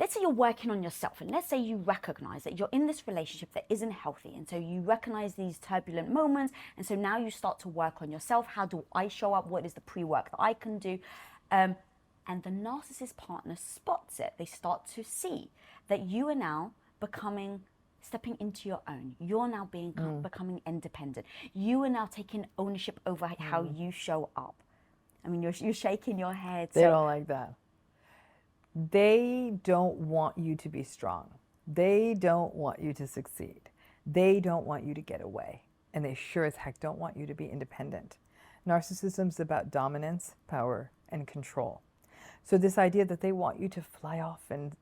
let's say you're working on yourself, and let's say you recognize that you're in this relationship that isn't healthy, and so you recognize these turbulent moments, and so now you start to work on yourself. How do I show up? What is the pre-work that I can do? And the narcissist partner spots it. They start to see that you are now stepping into your own. You're now becoming independent. You are now taking ownership over how you show up. I mean, you're shaking your head. They don't like that. They don't want you to be strong. They don't want you to succeed. They don't want you to get away. And they sure as heck don't want you to be independent. Narcissism is about dominance, power, and control. So this idea that they want you to fly off and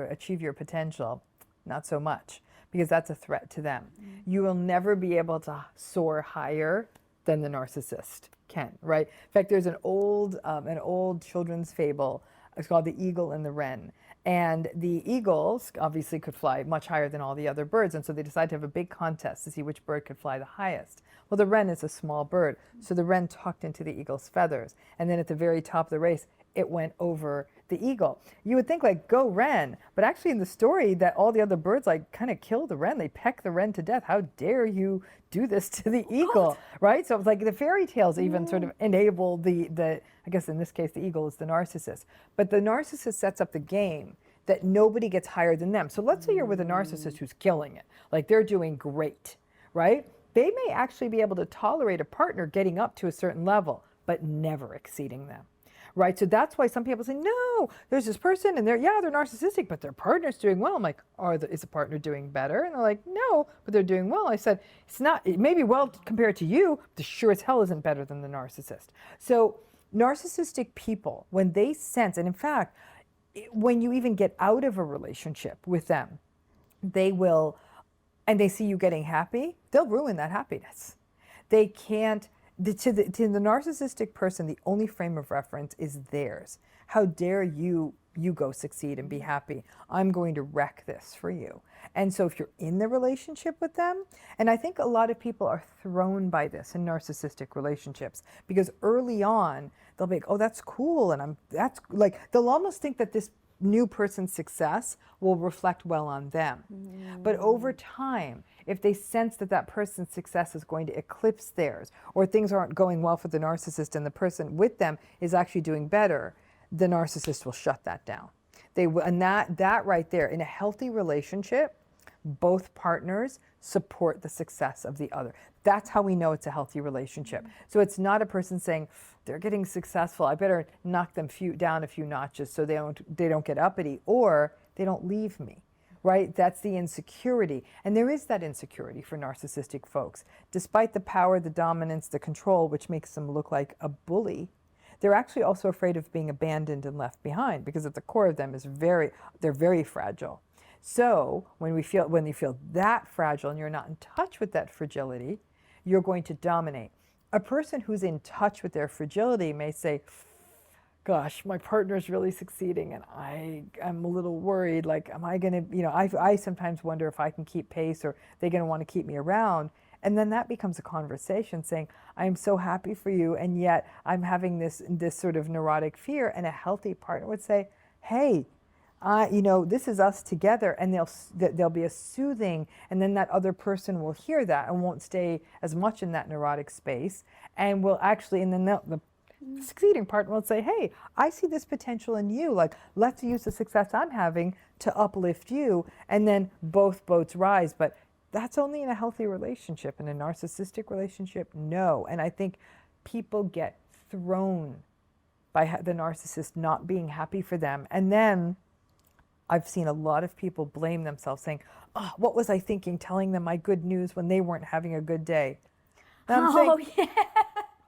achieve your potential, not so much, because that's a threat to them. You will never be able to soar higher than the narcissist can, right? In fact, there's an old children's fable. It's called The Eagle and the Wren. And the eagles obviously could fly much higher than all the other birds, and so they decided to have a big contest to see which bird could fly the highest. Well, the wren is a small bird, so the wren tucked into the eagle's feathers, and then at the very top of the race, it went over the eagle. You would think, like, go wren, but actually in the story that all the other birds like kind of kill the wren. They peck the wren to death. How dare you do this to the eagle, right? So it's like the fairy tales even sort of enable the I guess in this case the eagle is the narcissist, but the narcissist sets up the game that nobody gets higher than them. So let's say you're with a narcissist who's killing it, like they're doing great, right? They may actually be able to tolerate a partner getting up to a certain level, but never exceeding them. Right, so that's why some people say, no, there's this person and they're narcissistic, but their partner's doing well. I'm like, is the partner doing better? And they're like, no, but they're doing well. I said, it may be well compared to you, but sure as hell isn't better than the narcissist. So narcissistic people, when they sense, and in fact, when you even get out of a relationship with them, they will, and they see you getting happy, they'll ruin that happiness. They can't. To the narcissistic person, the only frame of reference is theirs. How dare you go succeed and be happy? I'm going to wreck this for you. And so if you're in the relationship with them, and I think a lot of people are thrown by this in narcissistic relationships, because early on, they'll be like, oh, that's cool. And they'll almost think that this new person's success will reflect well on them. But over time, if they sense that that person's success is going to eclipse theirs, or things aren't going well for the narcissist and the person with them is actually doing better, the narcissist will shut that down. They will, and that right there, in a healthy relationship, both partners support the success of the other. That's how we know it's a healthy relationship. So it's not a person saying, they're getting successful, I better knock them down a few notches so they don't get uppity, or they don't leave me, right? That's the insecurity. And there is that insecurity for narcissistic folks. Despite the power, the dominance, the control, which makes them look like a bully, they're actually also afraid of being abandoned and left behind, because at the core of them they're very fragile. So when they feel that fragile and you're not in touch with that fragility, you're going to dominate. A person who's in touch with their fragility may say, gosh, my partner's really succeeding and I'm a little worried, like, am I gonna, I sometimes wonder if I can keep pace, or they're gonna want to keep me around. And then that becomes a conversation saying, I'm so happy for you, and yet I'm having this sort of neurotic fear. And a healthy partner would say, hey, this is us together, and there'll be a soothing, and then that other person will hear that and won't stay as much in that neurotic space, and will actually, and then the succeeding partner will say, hey, I see this potential in you, like, let's use the success I'm having to uplift you, and then both boats rise. But that's only in a healthy relationship. In a narcissistic relationship, no. And I think people get thrown by the narcissist not being happy for them, and then I've seen a lot of people blame themselves, saying, oh, what was I thinking telling them my good news when they weren't having a good day? And I'm saying, yeah.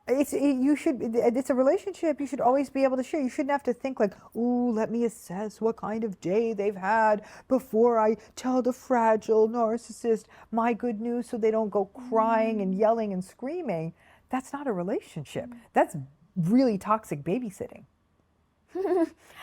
It's a relationship. You should always be able to share. You shouldn't have to think like, ooh, let me assess what kind of day they've had before I tell the fragile narcissist my good news so they don't go crying and yelling and screaming. That's not a relationship. That's really toxic babysitting.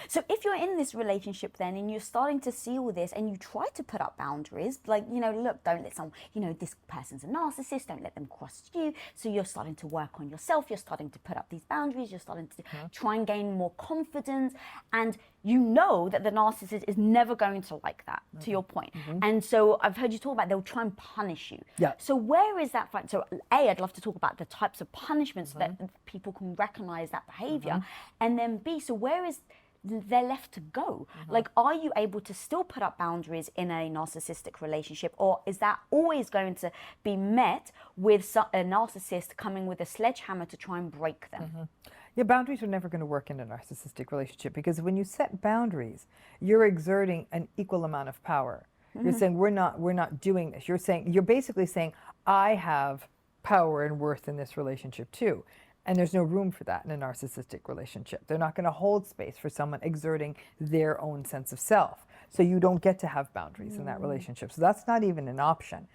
So if you're in this relationship then and you're starting to see all this and you try to put up boundaries, like, look, don't let someone, this person's a narcissist, don't let them cross you. So you're starting to work on yourself, you're starting to put up these boundaries, you're starting to try and gain more confidence, and you know that the narcissist is never going to like that, to your point. And so I've heard you talk about they'll try and punish you. Yeah. So where is that fight? So A, I'd love to talk about the types of punishments that people can recognize that behavior. And then B, so where is they're left to go? Like, are you able to still put up boundaries in a narcissistic relationship, or is that always going to be met with a narcissist coming with a sledgehammer to try and break them? Yeah, boundaries are never going to work in a narcissistic relationship, because when you set boundaries, you're exerting an equal amount of power. You're saying we're not doing this. You're basically saying I have power and worth in this relationship too. And there's no room for that in a narcissistic relationship. They're not going to hold space for someone exerting their own sense of self. So you don't get to have boundaries in that relationship. So that's not even an option.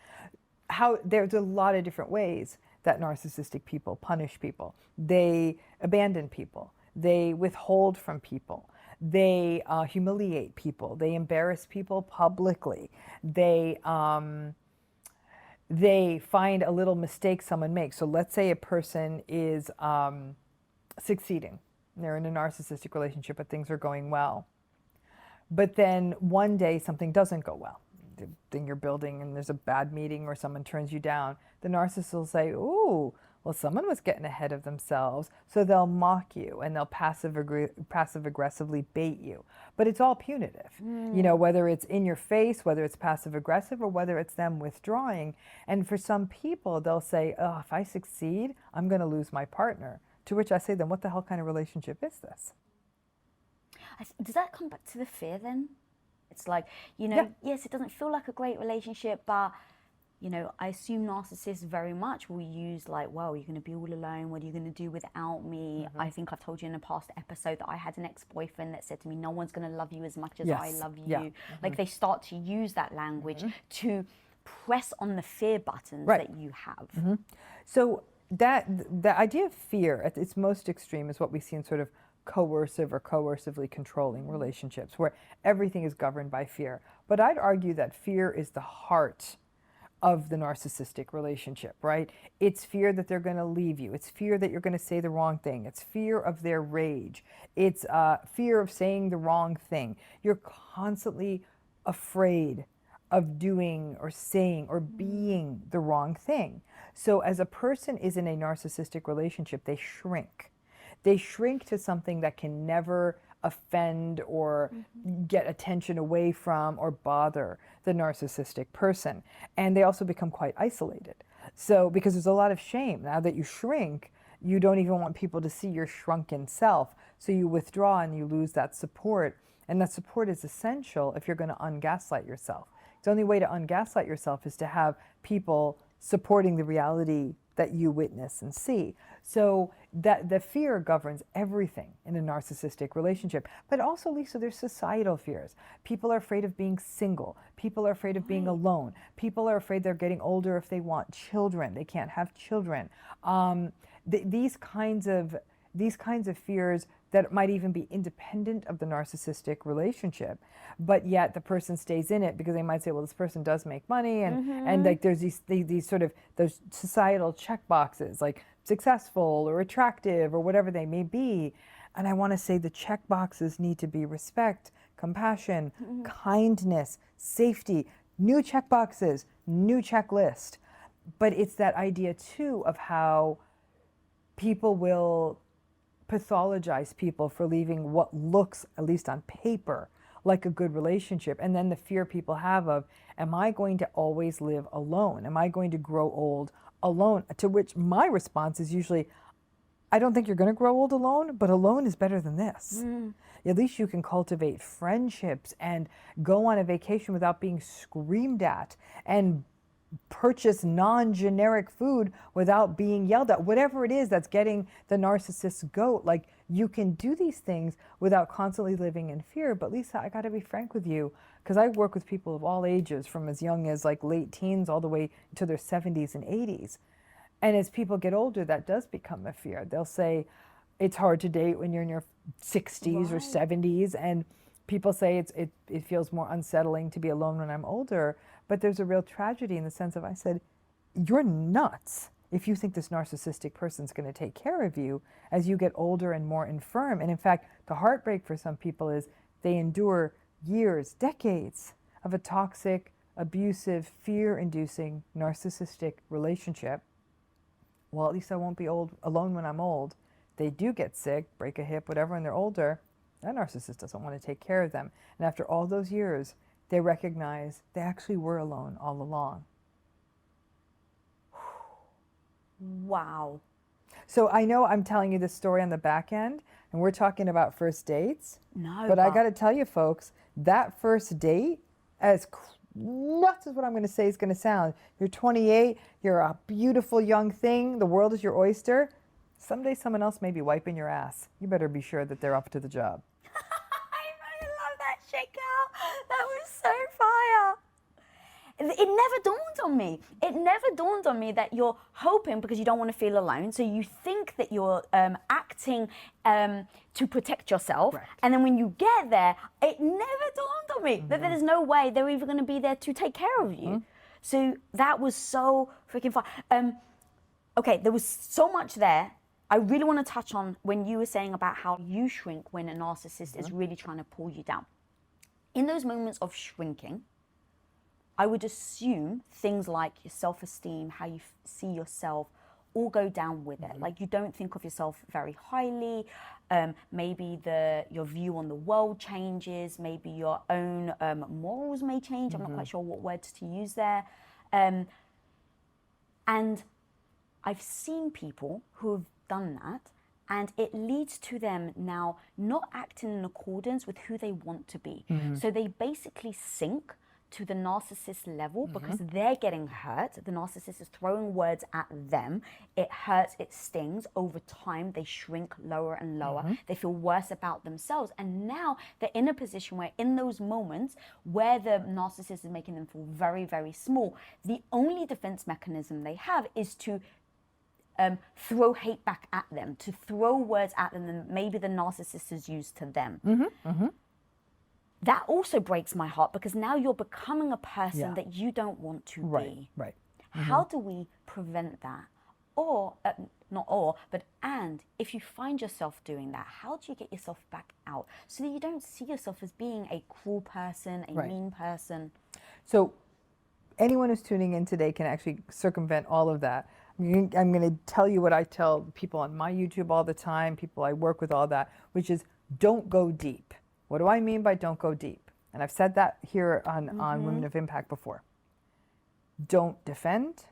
There's a lot of different ways that narcissistic people punish people. They abandon people. They withhold from people. They humiliate people. They embarrass people publicly. They find a little mistake someone makes. So let's say a person is succeeding. They're in a narcissistic relationship, but things are going well. But then one day something doesn't go well. The thing you're building, and there's a bad meeting or someone turns you down. The narcissist will say, ooh, well, someone was getting ahead of themselves. So they'll mock you and they'll passive aggressively bait you. But it's all punitive, you know, whether it's in your face, whether it's passive aggressive, or whether it's them withdrawing. And for some people, they'll say, oh, if I succeed, I'm going to lose my partner. To which I say, then what the hell kind of relationship is this? Does that come back to the fear then? It's like, you know, yes, it doesn't feel like a great relationship, but, you know, I assume narcissists very much will use like, well, you're going to be all alone. What are you going to do without me? I think I've told you in a past episode that I had an ex-boyfriend that said to me, no one's going to love you as much as I love you. Like they start to use that language to press on the fear buttons that you have. So the idea of fear at its most extreme is what we see in sort of coercive or coercively controlling relationships, where everything is governed by fear. But I'd argue that fear is the heart of the narcissistic relationship, right? It's fear that they're going to leave you. It's fear that you're going to say the wrong thing. It's fear of their rage. It's fear of saying the wrong thing. You're constantly afraid of doing or saying or being the wrong thing. So as a person is in a narcissistic relationship, they shrink. They shrink to something that can never offend or get attention away from or bother the narcissistic person. And they also become quite isolated. So because there's a lot of shame. Now that you shrink, you don't even want people to see your shrunken self. So you withdraw and you lose that support. And that support is essential if you're going to ungaslight yourself. The only way to ungaslight yourself is to have people supporting the reality that you witness and see. So that the fear governs everything in a narcissistic relationship. But also, Lisa, there's societal fears. People are afraid of being single. People are afraid of being alone. People are afraid they're getting older if they want children. They can't have children. These kinds of fears that might even be independent of the narcissistic relationship, but yet the person stays in it because they might say, well, this person does make money, and like there's these sort of those societal check boxes, like successful or attractive or whatever they may be. And I want to say the check boxes need to be respect, compassion, kindness, safety, new check boxes, new checklist. But it's that idea too of how people will pathologize people for leaving what looks, at least on paper, like a good relationship. And then the fear people have of, am I going to always live alone? Am I going to grow old alone? To which my response is usually, I don't think you're going to grow old alone, but alone is better than this. At least you can cultivate friendships and go on a vacation without being screamed at, and purchase non-generic food without being yelled at. Whatever it is that's getting the narcissist's goat, like you can do these things without constantly living in fear. But Lisa, I got to be frank with you, because I work with people of all ages, from as young as like late teens all the way to their 70s and 80s. And as people get older, that does become a fear. They'll say it's hard to date when you're in your 60s or 70s, and people say it feels more unsettling to be alone when I'm older. But there's a real tragedy in the sense of, I said, you're nuts if you think this narcissistic person's going to take care of you as you get older and more infirm. And in fact, the heartbreak for some people is They endure years, decades of a toxic, abusive, fear-inducing, narcissistic relationship. Well, at least I won't be alone when I'm old. They do get sick, break a hip, whatever, when they're older. That narcissist doesn't want to take care of them. And after all those years, they recognize they actually were alone all along. Wow. So I know I'm telling you this story on the back end, and we're talking about first dates. No, But I got to tell you, folks, that first date, as nuts as what I'm going to say is going to sound, you're 28, you're a beautiful young thing, the world is your oyster. Someday someone else may be wiping your ass. You better be sure that they're up to the job. I love that shit, girl. That was so fire. It never dawned on me. It never dawned on me that you're hoping because you don't want to feel alone. So you think that you're acting to protect yourself. Correct. And then when you get there, it never dawned on me that there's no way they're even going to be there to take care of you. So that was so freaking fun. Okay, there was so much there. I really want to touch on when you were saying about how you shrink when a narcissist is really trying to pull you down. In those moments of shrinking, I would assume things like your self-esteem, how you see yourself, all go down with it. Like you don't think of yourself very highly. Maybe your view on the world changes. Maybe your own morals may change. I'm not quite sure what words to use there. And I've seen people who have done that, and it leads to them now not acting in accordance with who they want to be. So they basically sink to the narcissist level because they're getting hurt. The narcissist is throwing words at them. It hurts, it stings. Over time, they shrink lower and lower. They feel worse about themselves. And now they're in a position where in those moments where the narcissist is making them feel very, very small, the only defense mechanism they have is to throw hate back at them, to throw words at them that maybe the narcissist has used to them. That also breaks my heart because now you're becoming a person that you don't want to be. Right. How do we prevent that? Or, and if you find yourself doing that, how do you get yourself back out so that you don't see yourself as being a cruel person, a mean person? So anyone who's tuning in today can actually circumvent all of that. I'm going to tell you what I tell people on my YouTube all the time, people I work with, all that, which is don't go deep. What do I mean by don't go deep? And I've said that here on Women of Impact before. Don't defend,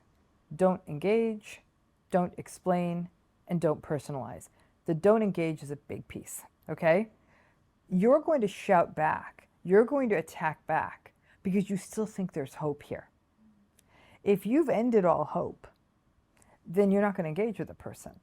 don't engage, don't explain, and don't personalize. The don't engage is a big piece, okay? You're going to shout back. You're going to attack back because you still think there's hope here. If you've ended all hope, then you're not going to engage with the person,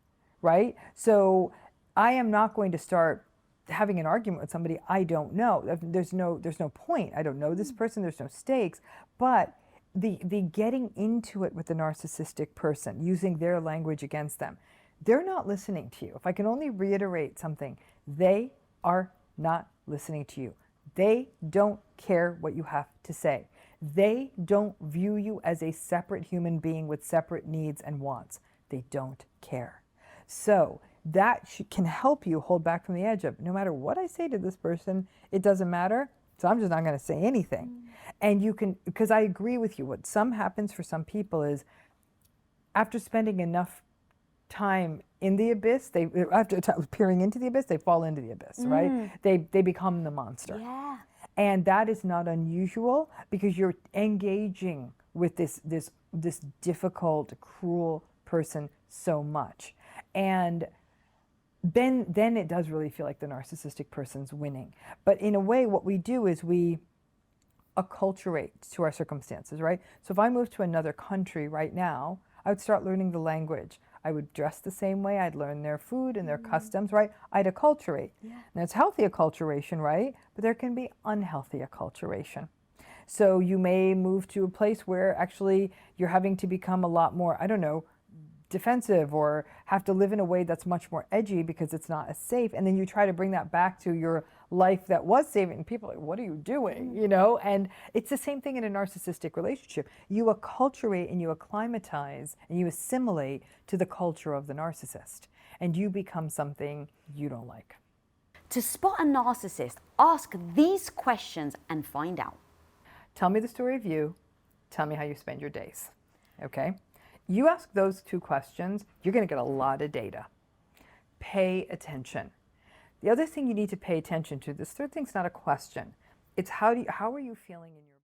right? So I am not going to start having an argument with somebody I don't know. There's no point. I don't know this person. There's no stakes. But the getting into it with the narcissistic person, using their language against them, they're not listening to you. If I can only reiterate something, they are not listening to you. They don't care what you have to say. They don't view you as a separate human being with separate needs and wants. They don't care. So that can help you hold back from the edge of, no matter what I say to this person, it doesn't matter, so I'm just not going to say anything. And you can, because I agree with you, what happens for some people is after spending enough time in the abyss, after peering into the abyss, they fall into the abyss, right? They become the monster. Yeah. And that is not unusual because you're engaging with this difficult, cruel person so much. And then it does really feel like the narcissistic person's winning. But in a way, what we do is we acculturate to our circumstances, right? So if I moved to another country right now, I would start learning the language. I would dress the same way. I'd learn their food and their customs, right? I'd acculturate. Yeah. Now, it's healthy acculturation, right? But there can be unhealthy acculturation. So you may move to a place where actually you're having to become a lot more, I don't know, defensive, or have to live in a way that's much more edgy because it's not as safe. And then you try to bring that back to your life that was safe, and people are like, what are you doing? You know, and it's the same thing in a narcissistic relationship. You acculturate and you acclimatize and you assimilate to the culture of the narcissist, and you become something you don't like. To spot a narcissist, ask these questions and find out. Tell me the story of you. Tell me how you spend your days. Okay? You ask those two questions, you're going to get a lot of data. Pay attention. The other thing you need to pay attention to, this third thing's not a question. It's how are you feeling in your